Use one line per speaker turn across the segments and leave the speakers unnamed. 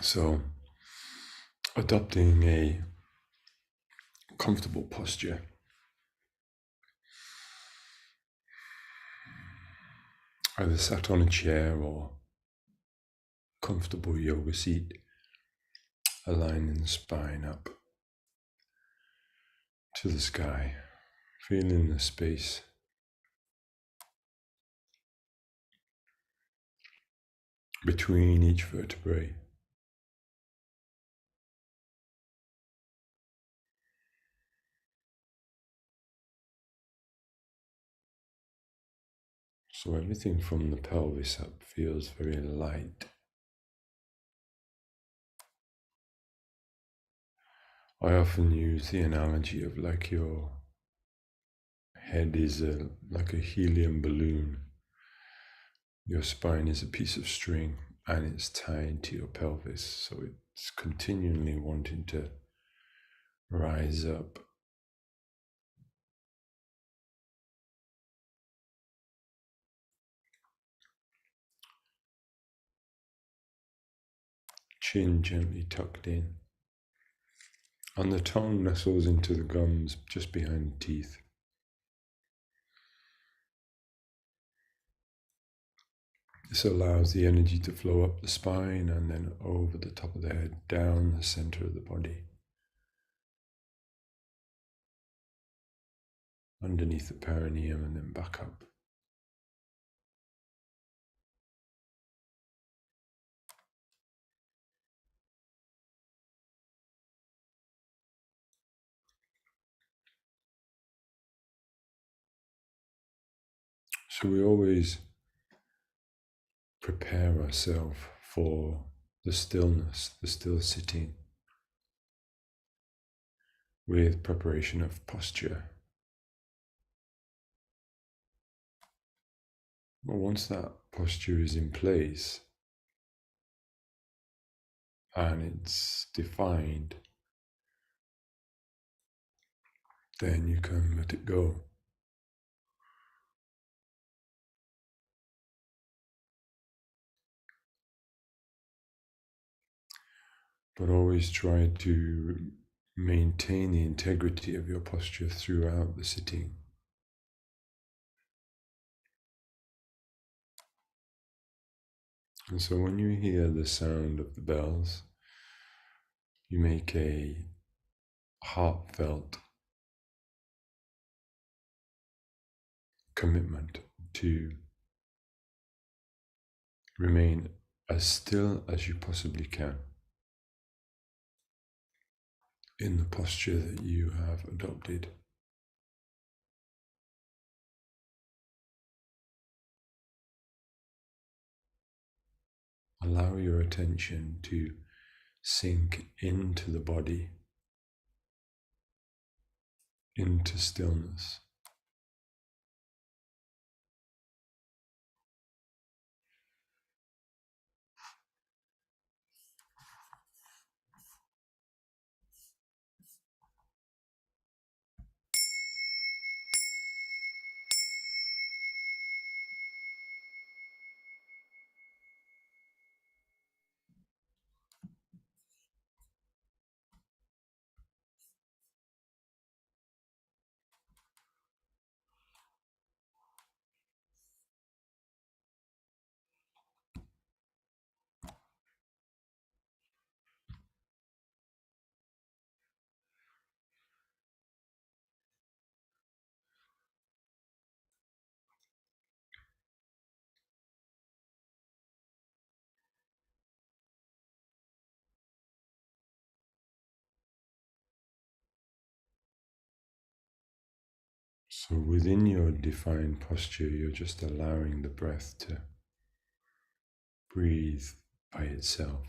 So, adopting a comfortable posture. Either sat on a chair or comfortable yoga seat, aligning the spine up to the sky, feeling the space between each vertebrae. So everything from the pelvis up feels very light. I often use the analogy of like your head is like a helium balloon. Your spine is a piece of string and it's tied to your pelvis. So it's continually wanting to rise up. Chin gently tucked in. And the tongue nestles into the gums just behind the teeth. This allows the energy to flow up the spine and then over the top of the head, down the center of the body, underneath the perineum and then back up. So we always prepare ourselves for the stillness, the still sitting, with preparation of posture. But once that posture is in place and it's defined, then you can let it go. But always try to maintain the integrity of your posture throughout the sitting. And so when you hear the sound of the bells, you make a heartfelt commitment to remain as still as you possibly can in the posture that you have adopted. Allow your attention to sink into the body, into stillness. So within your defined posture, you're just allowing the breath to breathe by itself.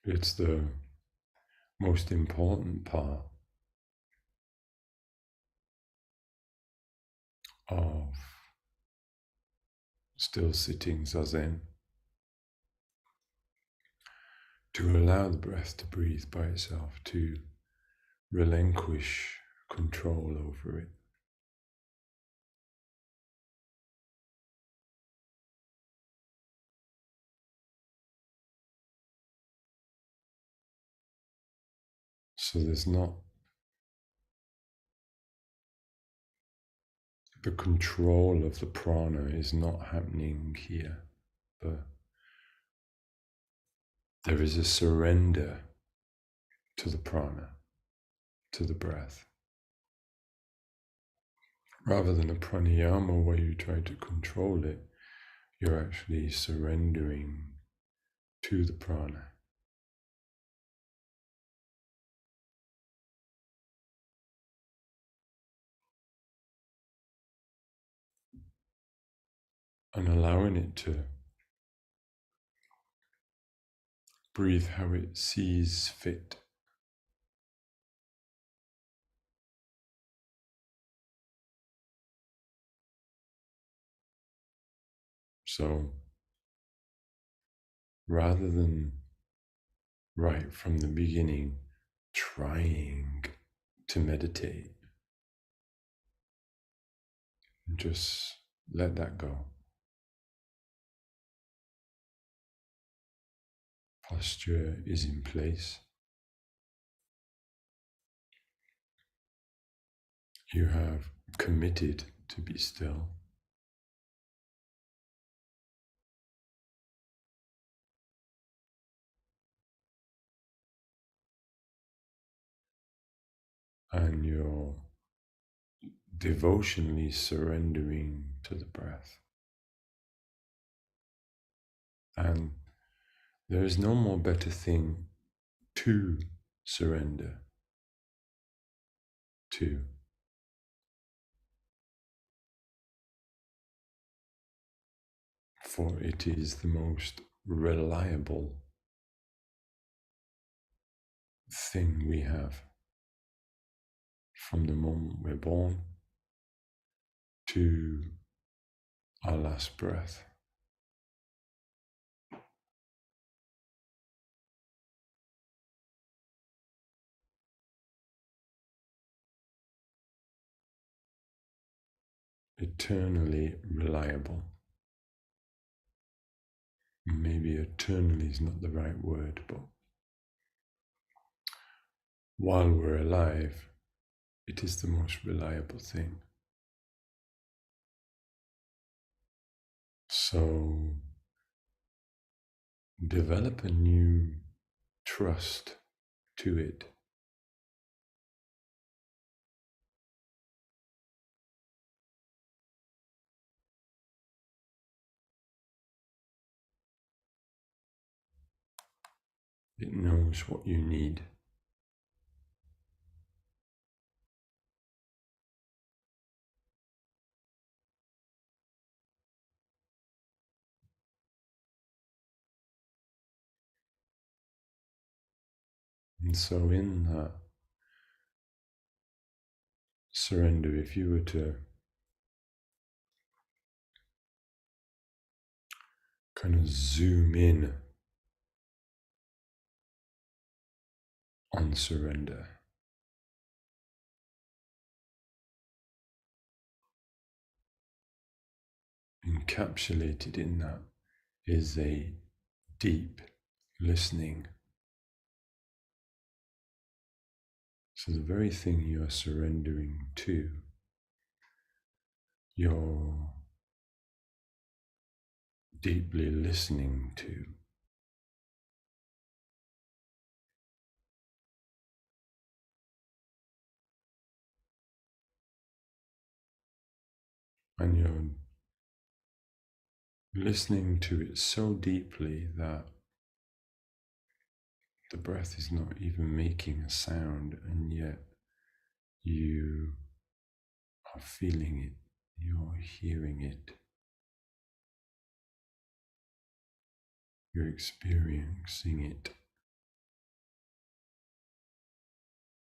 It's the most important part of still sitting ZaZen, to allow the breath to breathe by itself, to relinquish control over it. So there's not the control of the prana is not happening here, but there is a surrender to the prana, to the breath. Rather than a pranayama where you try to control it, you're actually surrendering to the prana. And allowing it to breathe how it sees fit. So rather than right from the beginning trying to meditate, just let that go. Posture is in place. You have committed to be still. And you're devotionally surrendering to the breath. And there is no more better thing to surrender to. For it is the most reliable thing we have from the moment we're born to our last breath. Eternally reliable. Maybe eternally is not the right word, but while we're alive, it is the most reliable thing. So develop a new trust to it. It knows what you need. And so in that surrender, if you were to kind of zoom in on surrender, encapsulated in that is a deep listening. So the very thing you're surrendering to, you're deeply listening to. And you're listening to it so deeply that the breath is not even making a sound, and yet you are feeling it, you're hearing it, you're experiencing it,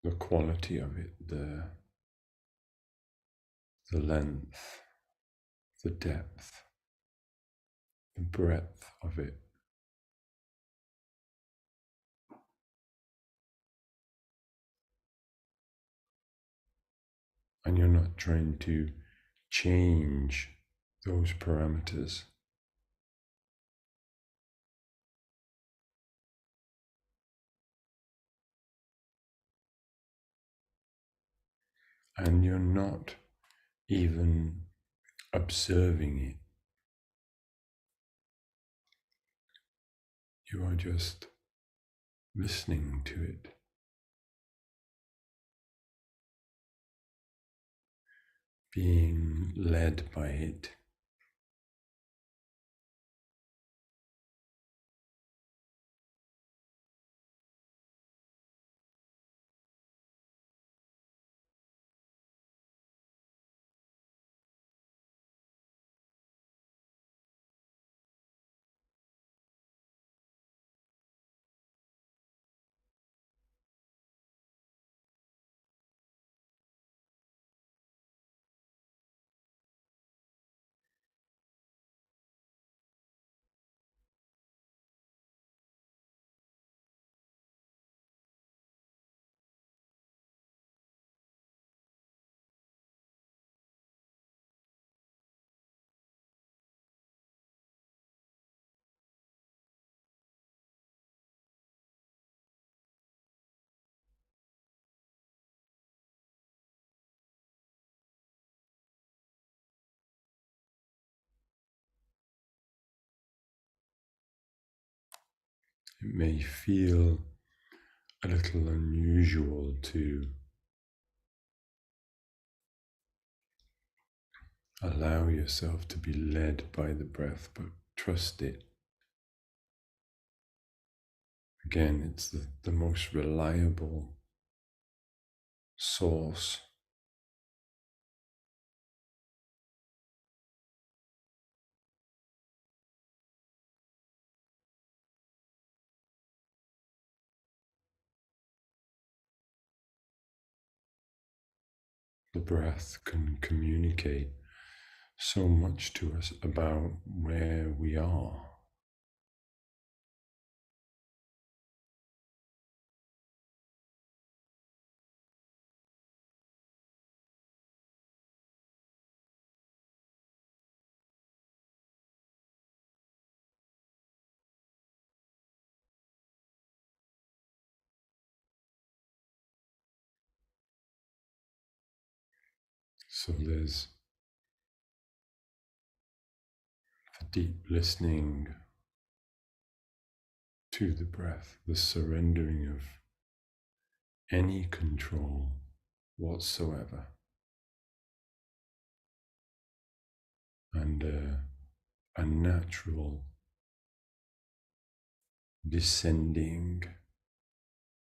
the quality of it, the length, the depth, the breadth of it. and you're not trying to change those parameters. And you're not even observing it. You are just listening to it, being led by it. It may feel a little unusual to allow yourself to be led by the breath, but trust it. Again, it's the most reliable source. The breath can communicate so much to us about where we are. So there's the deep listening to the breath, the surrendering of any control whatsoever, and a natural descending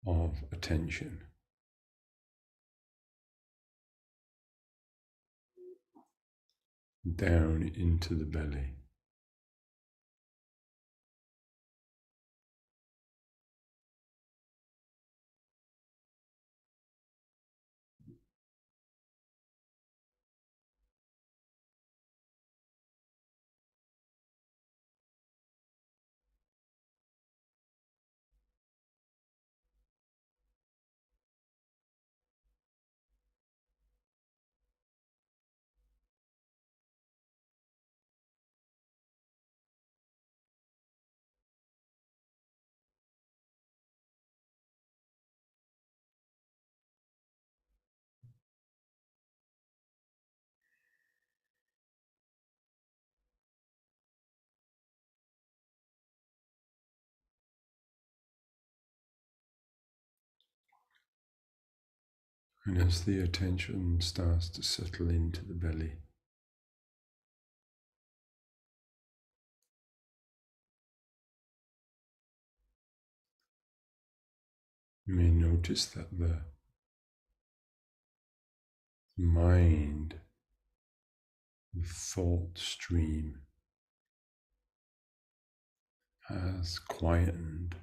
of attention down into the belly. And as the attention starts to settle into the belly, you may notice that the mind, the thought stream, has quietened.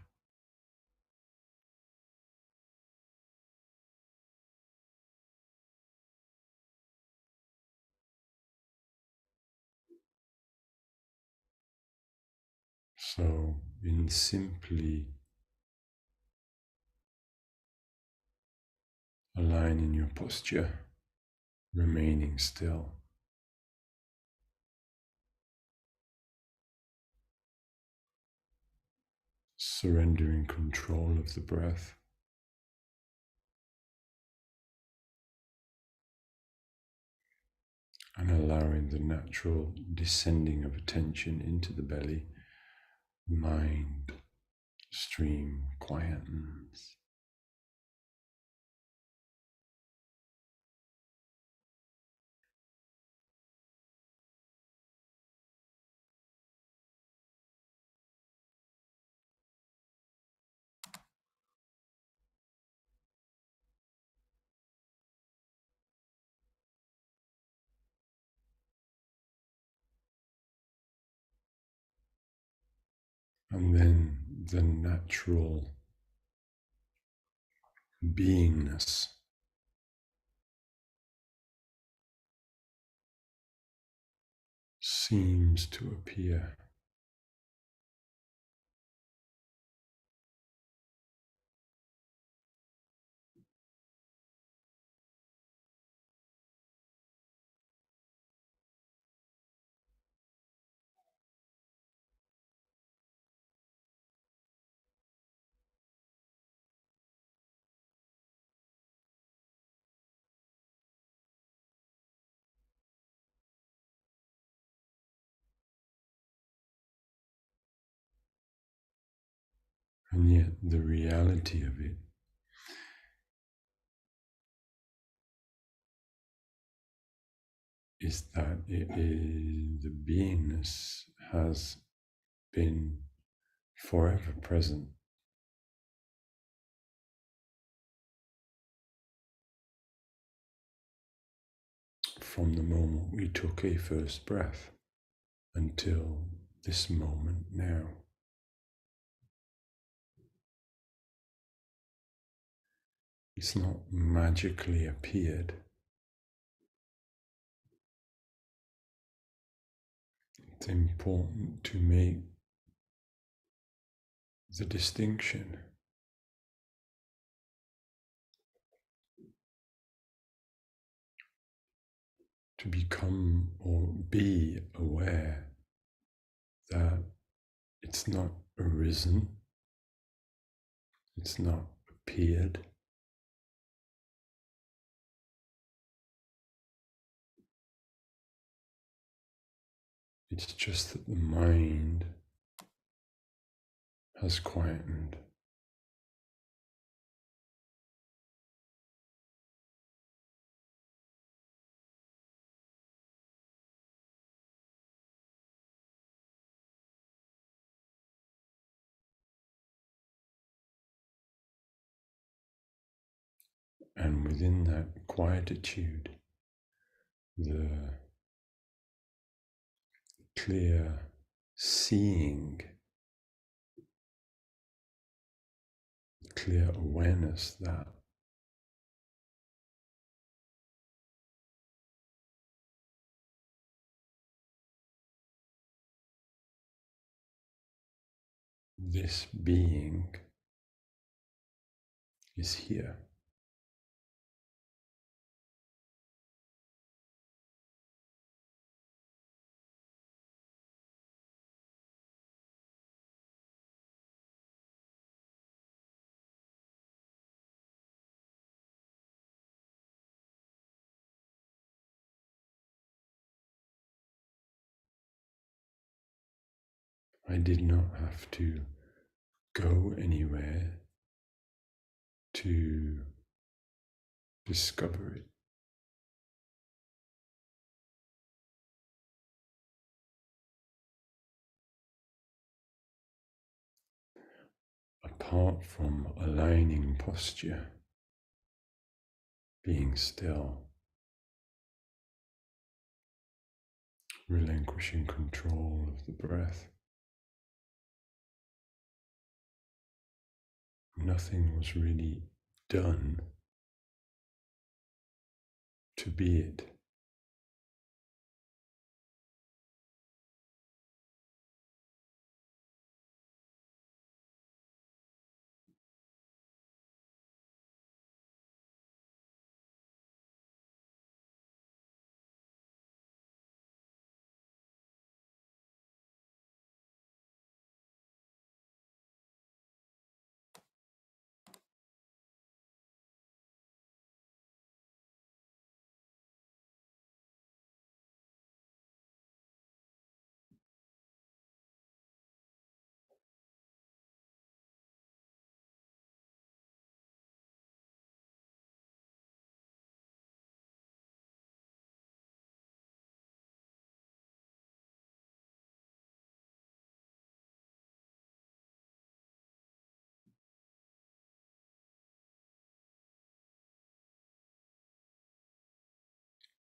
So, in simply aligning your posture, remaining still. Surrendering control of the breath. And allowing the natural descending of attention into the belly, mind stream quietens. And then the natural beingness seems to appear. And yet the reality of it is that the beingness has been forever present. From the moment we took a first breath until this moment now. It's not magically appeared. It's important to make the distinction. To become or be aware that it's not arisen, it's not appeared, it's just that the mind has quietened. And within that quietude, the clear seeing, clear awareness that this being is here. I did not have to go anywhere to discover it. Apart from aligning posture, being still, relinquishing control of the breath, nothing was really done to be it.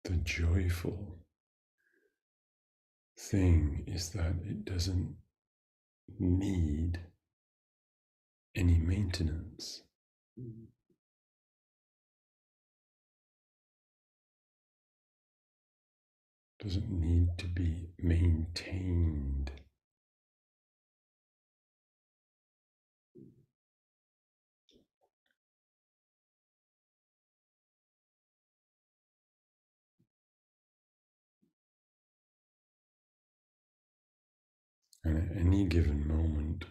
The joyful thing is that it doesn't need any maintenance. Doesn't need to be maintained. And at any given moment,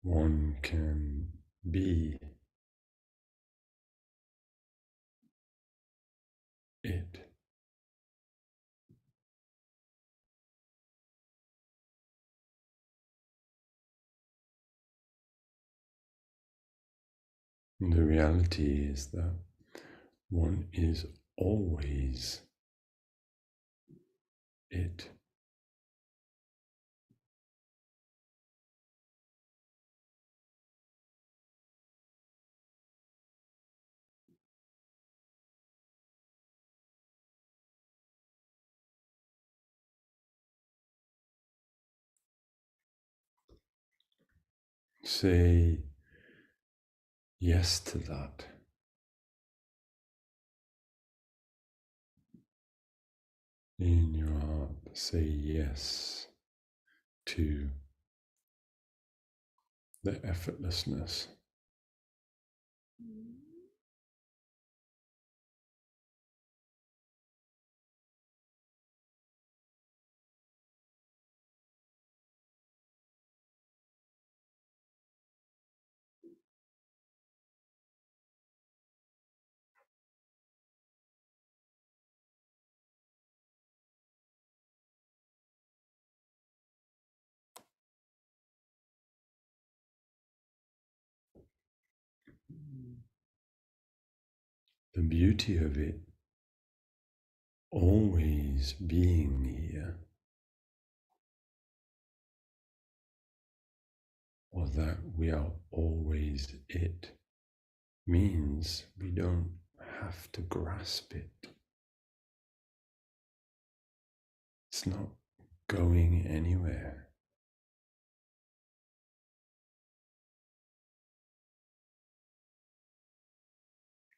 one can be it. And the reality is that one is always it. Say yes to that. In your heart, say yes to the effortlessness. The beauty of it always being here, or that we are always it, means we don't have to grasp it. It's not going anywhere.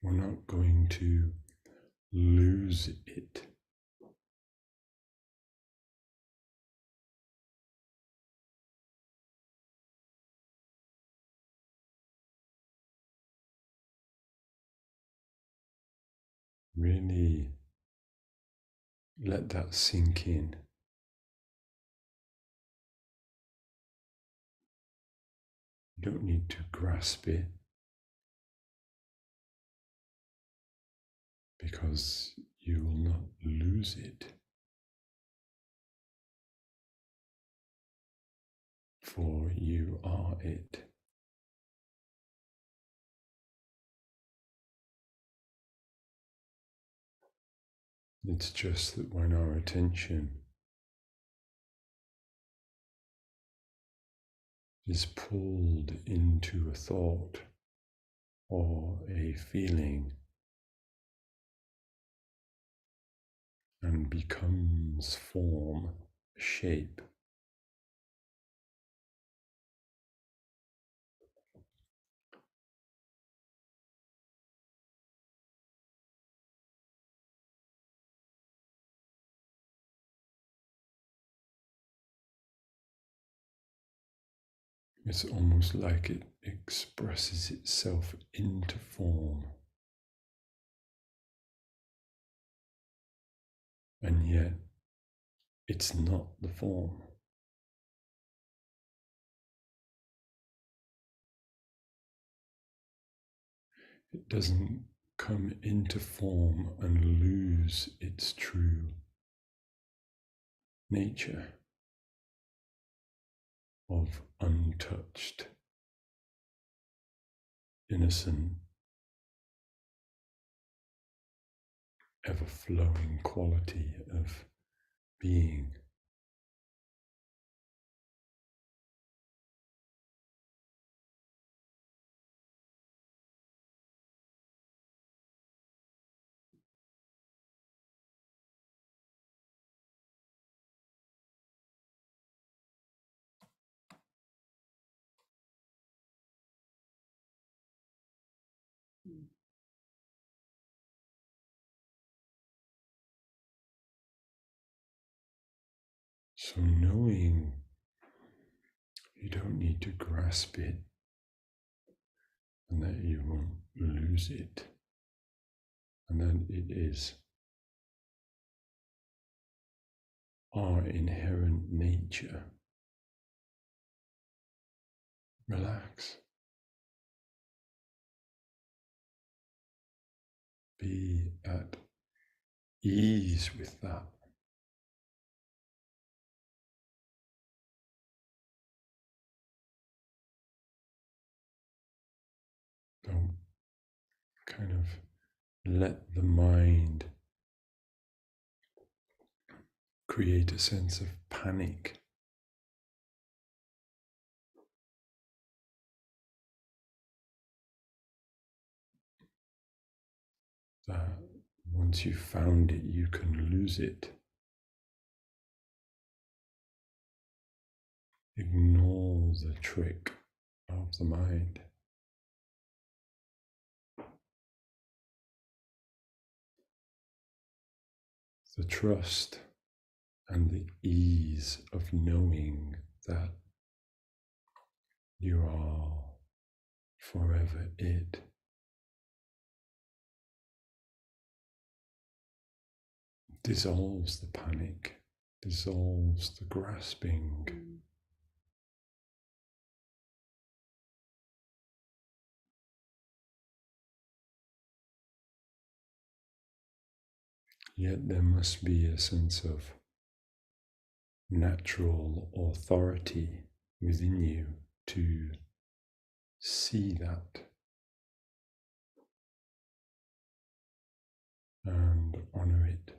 We're not going to lose it. Really let that sink in. You don't need to grasp it because you will not lose it. For you are it. It's just that when our attention is pulled into a thought or a feeling and becomes form, shape, it's almost like it expresses itself into form. And yet, it's not the form. It doesn't come into form and lose its true nature of untouched, innocent, ever-flowing quality of being. So knowing you don't need to grasp it and that you won't lose it and that it is our inherent nature. Relax. Be at ease with that. Don't kind of let the mind create a sense of panic. That once you've found it, you can lose it. Ignore the trick of the mind. The trust and the ease of knowing that you are forever it. Dissolves the panic, dissolves the grasping. Yet there must be a sense of natural authority within you to see that and honor it.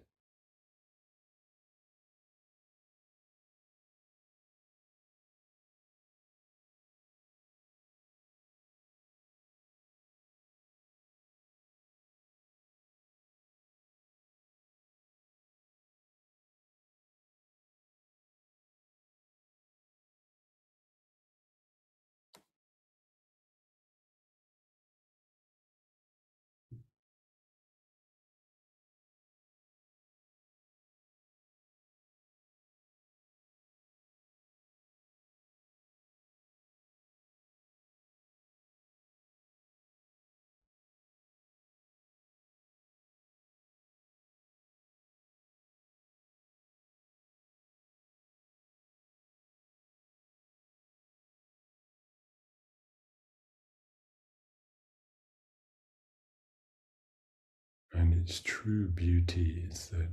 And its true beauty is that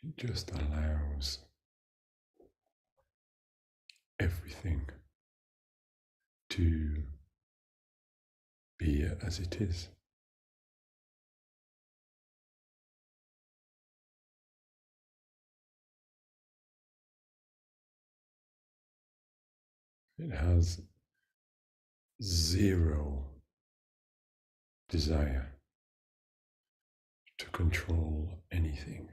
it just allows everything to be as it is. It has zero desire to control anything.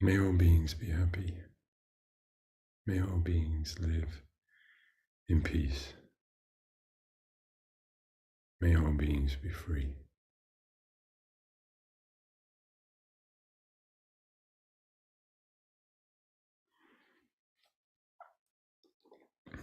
May all beings be happy. May all beings live in peace. May all beings be free.